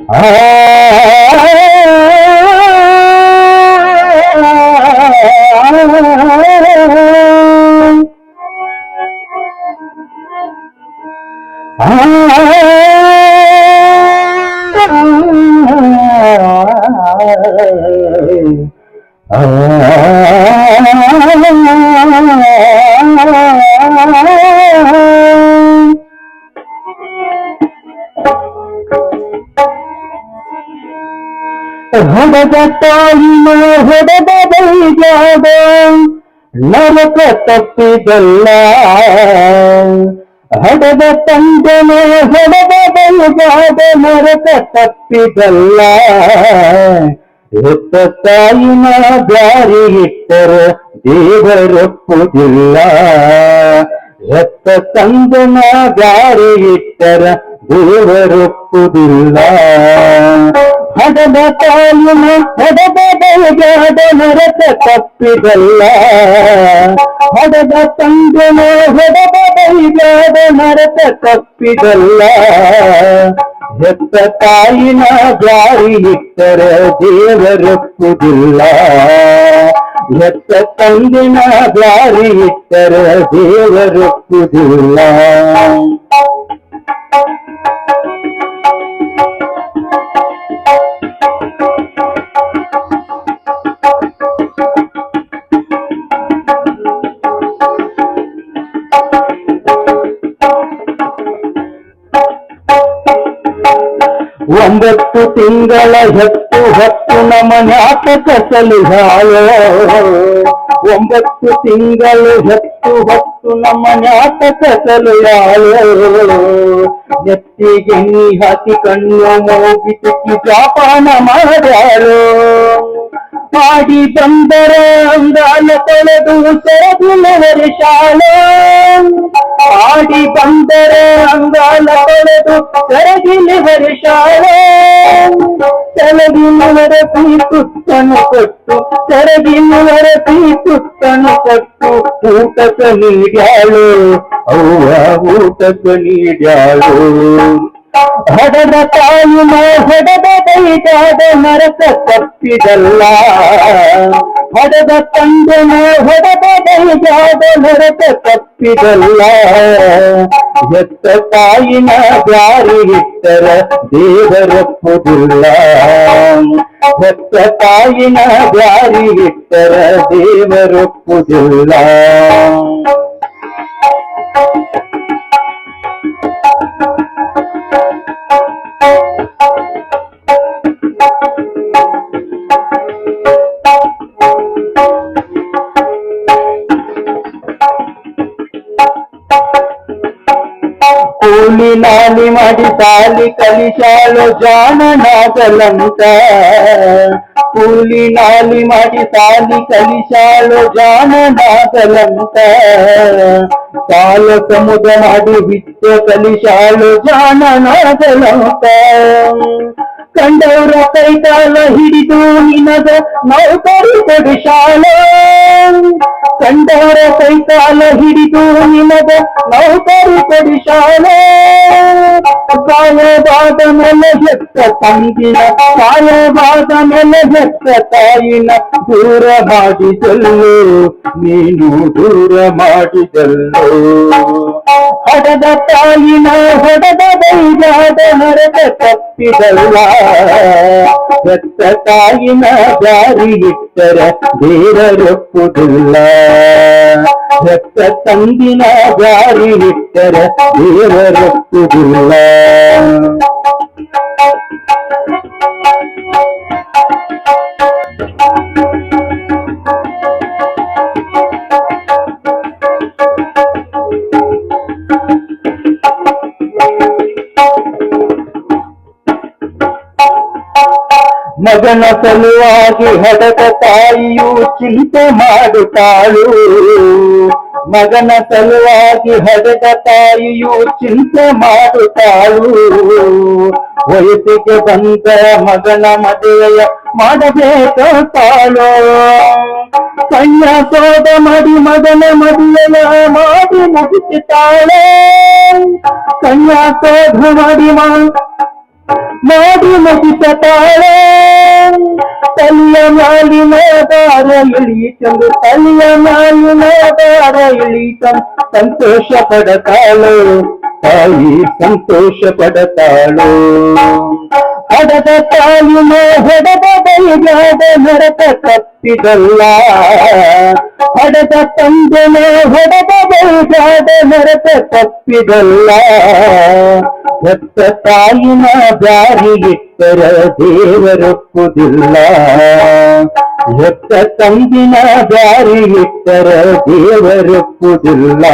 ಆ ಹೊಡೆದ ತಾಯಿನ ಹೊಡೆದ ಬೈಜಾದ ನರಕ ತಪ್ಪಿದಲ್ಲ, ಹಡೆದ ತಂದನ ಹೊಡೆದ ಬೈಜಾದ ನರಕ ತಪ್ಪಿದಲ್ಲ. ಹೆತ್ತ ತಾಯಿನ ದಾರಿ ಇಟ್ಟರೆ ದೇವರೊಪ್ಪುವುದಿಲ್ಲ, ಹೆತ್ತ ತಂದನ ದಾರಿ ಇಟ್ಟರ ದೇವರೊಪ್ಪುವುದಿಲ್ಲ. ಹಡದ ತಾಯಿನ ಹಡದ ಬೈಜಾದ ನರಕ ತಪ್ಪಿದಲ್ಲ, ಹಡದ ತಂದನ ಹೊಡೆದ ಬೈಜಾದ ನರಕ ತಪ್ಪಿದಲ್ಲ. ಹೆತ್ತ ತಾಯಿನ ದಾರಿ ಇಟ್ಟರೆ ದೇವರೊಪ್ಪುವುದಿಲ್ಲ, ಹೆತ್ತ ತಂದಿನ ದಾರಿ ಇಟ್ಟರೆ ದೇವರೊಪ್ಪುವುದಿಲ್ಲ. ಒಂಬತ್ತು ತಿಂಗಳ ಹೊತ್ತು ನಮನ್ಯಾಕ ಕಸಲಿಹಾಳು, ಒಂಬತ್ತು ತಿಂಗಳ ಹೊತ್ತು ನಮನ್ಯಾಕ ಕಸಲಿಹಾಳು. ನೆತ್ತಿಗೆ ನೀ ಹಾಕಿ ಕಣ್ಣು ಮೂಗಿ ತುಕ್ಕಿ ಜಾಪಾನ ಮಾಡ್ಯಾಳು, ಮಾಡಿ ಬಂದರ ಅಂಗಾಲ ತೊಳೆದು ಸೆರಗಿನವರ ಶಾಲೆ, ಮಾಡಿ ಬಂದರ ಅಂಗಾಲ ತೊಳೆದು ಸೆರಗಿನವರ ಶಾಲೆ. ಸೆರಗಿನವರ ಪೀತುತ್ತನು ಕೊಟ್ಟು, ಸೆರಗಿನವರ ಪೀತುತ್ತನು ಕೊಟ್ಟು ಊಟಕ ನೀಡ್ಯಾಳು, ಅವ್ವ ಊಟಕ ನೀಡ್ಯಾಳು. ಹಡದ ತಾಯಿನ ಹೊಡೆದ ಬೈಜಾದ ನರಕ ತಪ್ಪಿದಲ್ಲ, ಹಡದ ತಂದನ ಹೊಡೆದ ಬೈಜಾದ ನರಕ ತಪ್ಪಿದಲ್ಲ. ಹೆತ್ತ ತಾಯಿನ ದಾರಿ ಇಟ್ಟರ ದೇವರೊಪ್ಪುವುದಿಲ್ಲ, ಹೆತ್ತ ತಾಯಿನ ದಾರಿ ಇಟ್ಟರ ದೇವರೊಪ್ಪುವುದಿಲ್ಲ. ಕೂಲಿ ನಾಲಿ ಮಾಡಿ ಸಾಲಿ ಕಲಿಸಾಲು ಜಾಣನಾಗಲಂತ, ಕೂಲಿ ನಾಲಿ ಮಾಡಿ ಸಾಲಿ ಕಲಿಸಾಲು ಜಾಣನಾಗಲಂತ. ಸಾಲ ಸಮುದ್ರ ಮಾಡಿ ವಿದ್ಯೆ ಕಲಿಸಾಲು ಜಾಣನಾಗಲಂತ. ಕಂಡವರ ಕೈಕಾಲ ಹಿಡಿದು ನಿನಗ ನೌಕರಿ ಕೊಡಿಸಾಲ, ಕಂಡವರ ಕೈಕಾಲ ಹಿಡಿದು ನಿನಗ ನೌಕರಿ ಕೊಡಿಸಾಲ. ಕಾಯವಾದ ಮೇಲೆ ಹೆತ್ತ ತಂದಿನ, ಕಾಯವಾದ ಮೇಲೆ ಹೆತ್ತ ತಾಯಿನ ದೂರ ಮಾಡಿದಲ್ಲು, ನೀನು ದೂರ ಮಾಡಿದಲ್ಲು. ಹಡದ ತಾಯಿನ ಹೊಡೆದ ಬೈಜಾದ ನರಕ ತಪ್ಪಿದಲ್ಲ, ಹೆತ್ತ ತಾಯಿನ ದಾರಿ ಇಟ್ಟರ ದೇವರೊಪ್ಪುವುದಿಲ್ಲ, ಹೆತ್ತ ತಂದಿನ ದಾರಿ ಇಟ್ಟರ ದೇವರೊಪ್ಪುವುದಿಲ್ಲ. ಮಗನ ಸಲುವಾಗಿ ಹಡದ ತಾಯಿಯು ಚಿಂತೆ ಮಾಡುತ್ತಾಳು, ಮಗನ ಸಲುವಾಗಿ ಹಡದ ತಾಯಿಯು ಚಿಂತೆ ಮಾಡುತ್ತಾಳು. ವಯಸ್ಸಿಗೆ ಬಂದ ಮಗನ ಮದುವೆಯ ಮಾಡಬೇಕಂತಾಳು, ಕನ್ಯಾಸೋದ ಮಾಡಿ ಮಗನ ಮದುವೆಯ ಮಾಡಿ ಮುಗಿಸುತ್ತಾಳೆ, ಕನ್ಯಾಸೋಧ ಮಾಡಿ ಮಾಡಿ ಮುಗಿಸತಾಳೆ ತಲೆಯ ಮ್ಯಾಲಿನ ದಾರ ಇಳಿತಂದು ತಲೆಯ ಮ್ಯಾಲಿನ ದಾರ ಇಳಿತಂದು ಸಂತೋಷ ಪಡತಾಳು ತಾಯಿ ಸಂತೋಷ ಪಡತಾಳು ಹಡದ ತಾಯಿನ ಹೊಡೆದ ಬೈಗಾದ ನರಕ ತಪ್ಪಿದಲ್ಲ ಹಡದ ತಂದೆನ ಹೊಡೆದ ಬೈಗಾದ ನರಕ ತಪ್ಪಿದಲ್ಲ ಹೆತ್ತ ತಾಯಿನ ದಾರಿ ಇಟ್ಟರ ದೇವರೊಪ್ಪುದಿಲ್ಲ ಹೆತ್ತ ತಂದಿನ ದಾರಿ ಇಟ್ಟರ ದೇವರೊಪ್ಪುದಿಲ್ಲ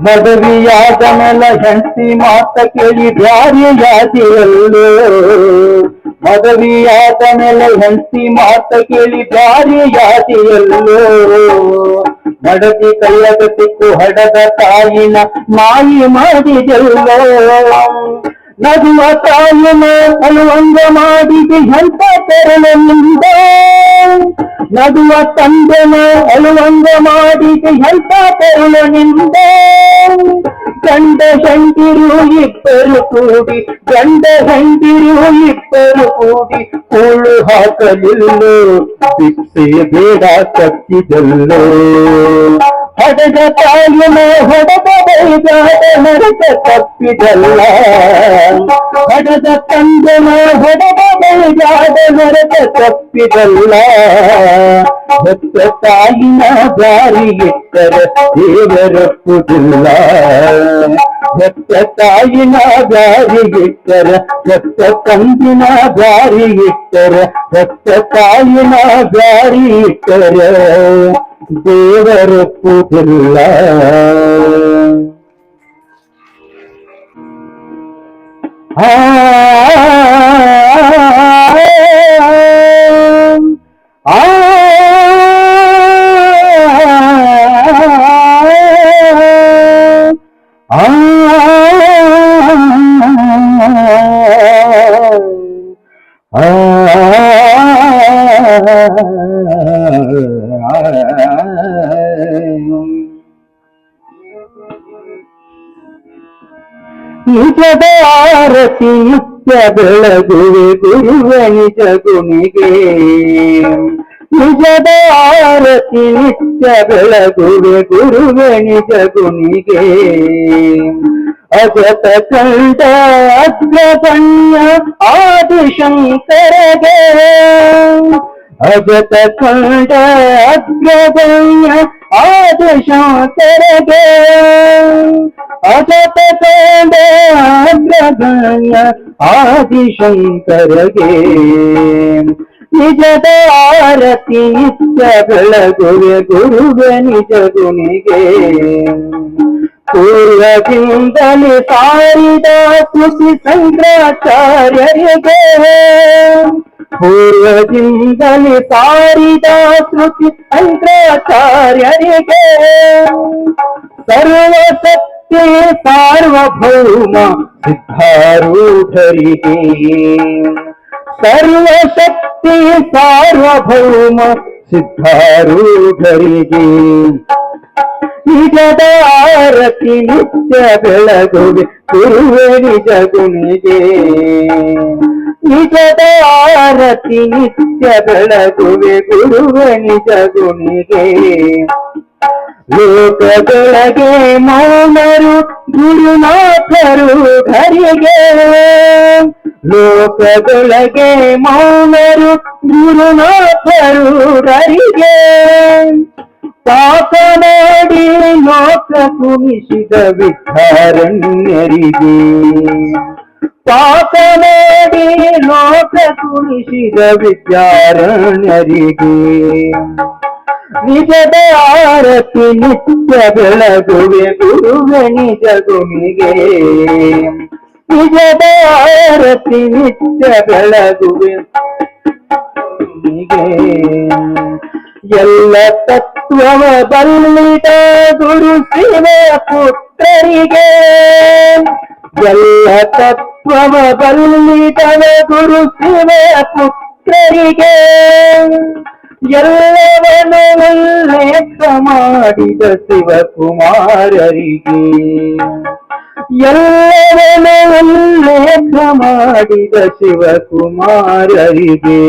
ಮದುವೆಯಾದ ಮೇಲೆ ಹೆಂಡತಿ ಮಾತ ಕೇಳಿ ಬ್ಯಾರಿಯಾದಿಯಲ್ಲೋ ಮದುವೆಯಾದ ಮೇಲೆ ಹೆಂಡತಿ ಮಾತ ಕೇಳಿ ಬ್ಯಾರಿಯಾದಿಯಲ್ಲೋ ಮಡದಿ ಕೈಯಾಗ ಸಿಕ್ಕು ಹಡದ ತಾಯಿನ ನಾಯಿ ಮಾಡಿದೆಲ್ಲೋ ನಗುವ ತಾಯಿನ ಅಳುವಂಗ ಮಾಡಿದೆ ಎಂತ ತೆರಳಿನಿಂದ ನಗುವ ತಂದೆನ ಅಳುವಂಗ ಮಾಡಿದೆ ಎಂತ ತೆರಳಿನಿಂದ ಗಂಡ ಹೆಂಡಿರು ಇಬ್ಬರು ಕೂಡಿ ಗಂಡ ಹೆಂಡಿರು ಇಬ್ಬರು ಕೂಡಿ ಕೂಳು ಹಾಕಲಿಲ್ಲೋ ಭಿಕ್ಷೆ ಬೇಡ ಕತ್ತಿದಲ್ಲೋ ಹಡದ ತಾಯಿನ ಹೊಡೆದ ಬೈಗಾದ ನರಕ ತಪ್ಪಿದಲ್ಲ ಹಡದ ತಂದೆನ ಹೊಡೆದ ಬೈಗಾದ ನರಕ ತಪ್ಪಿದಲ್ಲ ಹೆತ್ತ ತಾಯಿನ ದಾರಿ ಇಟ್ಟರ ದೇವರೊಪ್ಪುದಿಲ್ಲ ಹೆತ್ತ ತಾಯಿನ ದಾರಿ ಇಟ್ಟರ ಹೆತ್ತ ತಂದಿನ ದಾರಿ ಇಟ್ಟರ ಹೆತ್ತ ತಾಯಿನ ದಾರಿ ಇಟ್ಟರ ದೇವರೊಪ್ಪುದಿಲ್ಲ ಆ ನಿಜದ ಆರತಿ ನಿತ್ಯ ಬೆಳಗುವೆ ಗುರುವ ನಿಜ ಗುಣಿಗೆ ನಿಜದ ಆರತಿ ನಿತ್ಯ ಬೆಳಗುವೆ ಗುರುವ ನಿಜ ಗುಣಿಗೆ ಅಜತ ಕಂಡ ಅಗ್ರಗಣ್ಯ ಆದಿಶಂಕರಗೆ ಅಜತ ಕಂಡ ಅಗ್ರಗಣ್ಯ ಆದಿಶಂಕರಗೆ ಅಜತ ಕಂಡ ಅಗ್ರಗಣ್ಯ ಆದಿಶಂಕರಗೆ ನಿಜದ ಆರತಿ ನಿತ್ಯ ಬೆಳಗುವೆ ಗುರುವೆ ನಿಜ ಗುಣಿಗೆ ಪೂರ್ವದಿಂದಲೇ ಸಾರಿದ ಕೃಷಿ ಶಂಕರಾಚಾರ್ಯರಿಗೆ ಪೂರ್ವದಿಂದಲೇ ಸಾರಿದ ಕೃಷಿ ಶಂಕರಾಚಾರ್ಯರಿಗೆ ಸರ್ವಸತ್ಯ ಸಾರ್ವಭೌಮ ಸಿದ್ಧಾರೂಢರಿಗೆ ಸರ್ವಶಕ್ತಿ ಸಾರ್ವಭೌಮ ಸಿದ್ಧಾರೂಢರಿಗೆ ನಿಜದ ಆರತಿ ನಿತ್ಯ ಬೆಳಗುವೆ ಗುರುವೆ ನಿಜ ಗುಣಿಗೆ ನಿಜದ ಆರತಿ ನಿತ್ಯ ಬೆಳಗುವೆ ಗುರುವೆ ನಿಜ ಗುಣಿಗೆ ಲೋಕದೊಳಗೆ ಮೌನರು ಗುರುನಾಥರು ಧರಿಗೆ ಲೋಕದೊಳಗೆ ಮೌನರು ಗುರುನಾಥರು ಧರಿಗೆ ಪಾಪ ಮಾಡಿ ಲೋಕ ಕುಣಿಸಿದ ವಿದ್ಯಾರಣ್ಯರಿಗೆ ಪಾಪ ಮಾಡಿ ಲೋಕ ಕುಣಿಸಿದ ವಿದ್ಯಾರಣ್ಯರಿಗೆ ನಿಜದ ಆರತಿ ನಿತ್ಯ ಬೆಳಗುವೆ ಗುರುವೆ ನಿಜ ಗುಣಿಗೆ ನಿಜದ ಆರತಿ ನಿತ್ಯ ಬೆಳಗುವೆ ಗುರುವಿಗೆ ಎಲ್ಲ ತತ್ವ ತತ್ವವ ಬಲ್ಲಿದ ಗುರು ಶಿವ ಪುತ್ರರಿಗೆ ಎಲ್ಲ ತತ್ವವ ಬಲ್ಲಿದವ ಗುರು ಶಿವ ಪುತ್ರರಿಗೆ ಎಲ್ಲವನ್ನೂ ಉಲ್ಲೇಖ ಮಾಡಿದ ಶಿವಕುಮಾರರಿಗೆ ಎಲ್ಲವನ್ನೂ ಉಲ್ಲೇಖ ಮಾಡಿದ ಶಿವಕುಮಾರರಿಗೆ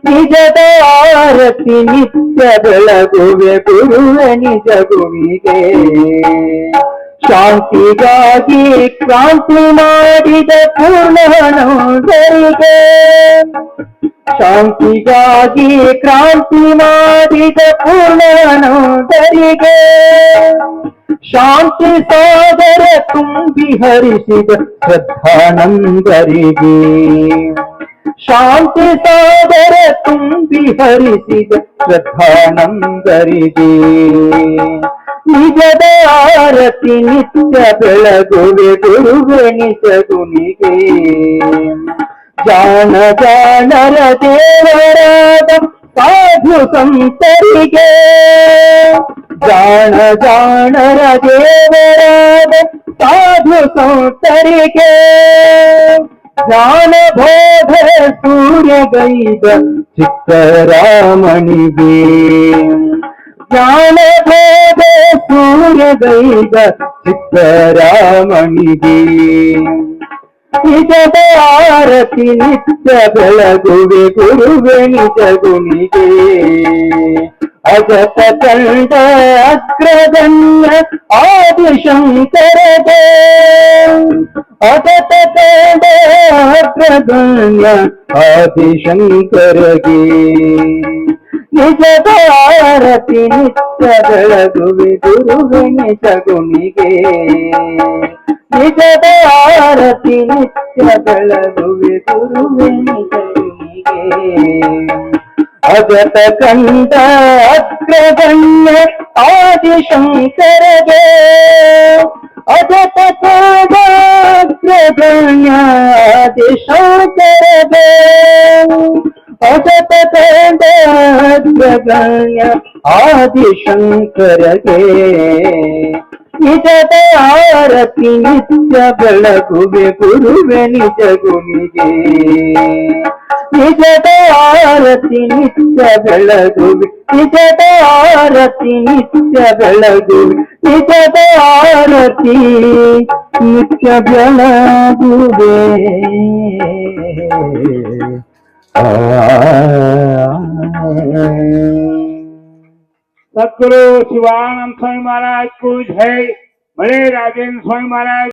ನಿಜದ ಆರತಿ ನಿತ್ಯ ಬೆಳಗುವೆ ಗುರುವೆ ನಿಜ ಗುರುವಿಗೆ ಶಾಂತಿಗಾಗಿ ಕ್ರಾಂತಿ ಮಾಡಿದ ಪೂರ್ಣಾನಂದರಿಗೆ ಶಾಂತಿಗಾಗಿ ಕ್ರಾಂತಿ ಮಾಡಿದ ಪೂರ್ಣಾನಂದರಿಗೆ ಶಾಂತಿ ಸಾಗರ ತುಂಬಿ ಹರಿಸಿದ ಶ್ರದ್ಧಾನಂದರಿಗೆ ಶಾಂತಿ ಸಾಗರ ತುಂಬಿ ಹರಿಸಿದ ಶ್ರದ್ಧಾನಂದರಿಗೆ ನಿಜದ ಆರತಿ ನಿತ್ಯ ಬೆಳಗುವೆ ಗುರುವೆ ನಿಜ ಗುಣಿಗೆ ಜಾಣ ಜಾಣರ ದೇವರಾದ ಸಾಧು ಸಂತರಿಗೆ ಜಾಣ ಜಾಣರ ದೇವರಾದ ಸಾಧು ಸಂತರಿಗೆ ಜ್ಞಾನ ಬೋಧ ಸೂರ್ಯಗೈದ ಚಿಕ್ಕರಾಮಣಿಗೆ ಜ್ಞಾನ ಬೋಧ ಸೂರ್ಯಗೈದ ಚಿಕ್ಕರಾಮಣಿಗೆ ನಿಜದ ಆರತಿ ನಿತ್ಯ ಬೆಳಗುವೆ ಗುರುವೆ ನಿಜ ಗುಣಿಗೆ ಅಜತ ಕಂಡ ಅಗ್ರಗಣ್ಯ ಆದಿಶಂಕರಗೆ ಅಜತ ಕಂಡ ಅಗ್ರಗಣ್ಯ ಆದಿಶಂಕರಗೆ ನಿಜದ ಆರತಿ ನಿತ್ಯ ಬೆಳಗುವೆ ಗುರುವೆ ನಿಜ ಗುಣಿಗೆ ನಿಜದ ಆರತಿ ನಿತ್ಯ ಬೆಳಗುವೆ ಗುರುವೆ ನಿಜ ಗುಣಿಗೆ ಅಜತ ಕಂಡ ಅಗ್ರಗಣ್ಯ ಆದಿಶಂಕರಗೆ ಅಜತ ಕಂಡ ಅಗ್ರಗಣ್ಯ ಆದಿಶಂಕರಗೆ ಅಜತ ಕಂಡ ಅಗ್ರಗಣ್ಯ ಆದಿಶಂಕರಗೆ ನಿಜದ ಆರತಿ ನಿತ್ಯ ಬೆಳಗುವೆ ಗುರುವೆ ನಿಜ ಗುಣಿಗೆ ನಿಜದ ಆರತಿ ನಿತ್ಯ ಬೆಳಗುವೆ ನಿಜದ ಆರತಿ ನಿತ್ಯ ಬೆಳಗುವೆ ನಿಜದ ಆರತಿ ನಿತ್ಯ ಬೆಳಗುವೆ सदगुरु शिवानंद स्वामी महाराज को जय, बड़े राजेंद्र स्वामी महाराज